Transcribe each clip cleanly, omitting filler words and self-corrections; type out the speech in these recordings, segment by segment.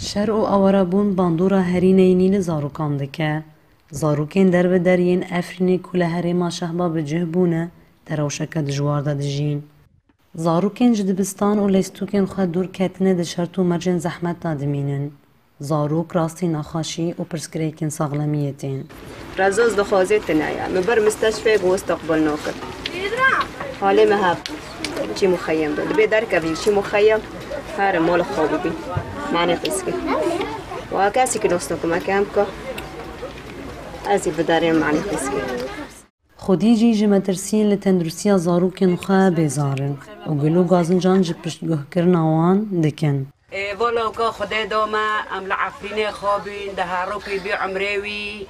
شر و ئەوەرەبوون باندوورە هەرینەینی لە زاروکان دەکە. زاروکێن دەربەدەریین ئەفرینێ کو لە هەرێما شەهبا بجێه بوونە دەرەوشەکە دژواردا دژین. زاروکێن ji dibistan û lêstûkên xwe dûr ketine di şert û mecên zehmet da dimînin. Zarok rastî nexweşî û pirsgirêkên saxlemiyê tên. Rezoz dixwazê tinaya min ber müsteşfê bi westaqbul nakir. Halê me hev çî muxeyyem be. Dibê derkevî çî muxeyyem here mala xwe bibî. Mane fiskê. Wa kesekî dostokimeke hem ka ez ê biderêm mane fiskê. Xwedî jî ji metirsiyên li tenduristiya zarokên xwe bêzarin û gul û gazincan ji piştguhkirina wan dikin. Vala ka Xwedê dame em li Efrînê xwabîn di herokê bê Umrê wî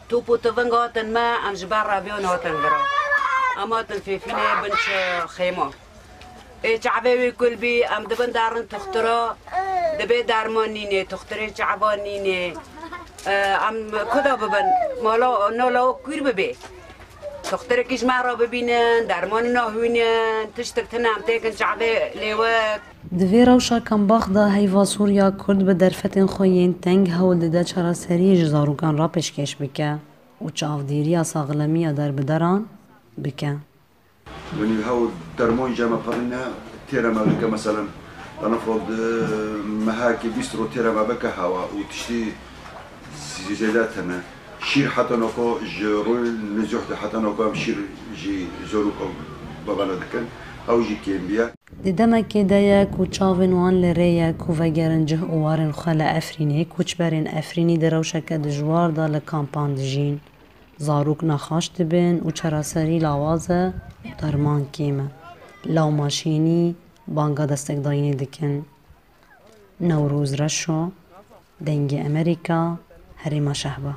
top û tiving hatin me em ji ber reviyan hatin viran. Em hatin fêfînê bin çi xêma. Çavê wê kul bî em dibin derin tuxtira dibê derman nînê tuxtirê çava nînê em kuda bibin mala nala kûr bibê. Tuxtirekî ji me re bibînin dermanî nahwînin tiştek tune em têkin çavê lêwek. Di vê rewşa Kambax da heyva Sûriya Kurd bi derfetên xwe yên teng hewl dide çareseriyê ji zarokan re pêşkêş bike û çavdêriya saxlemiya derbideran bike. يعني هاو درمون جامع قرنا تيرا ما بك مثلا لنفرض مهاكي بيسترو تيرا ما بك هوا وتشتي زياداتنا شير حتى نوكو جرول نزوح حتى نوكو شير جي زوروكو بابانا دكن او جي كيمبيا Di demekê de ye ku çavên wan li rê ye ku vegerin cih û warên xwe li Efrînê koçberên Efrînî di rewşeke dijwar da li kampan dijîn. Zarok nexweş dibin û çareserî lawaz e û derman kêm e. Lawmaşînî banga destekdayînê dikin. Newrûz Reşo, Dengê Amerîka, Herêma Şehba.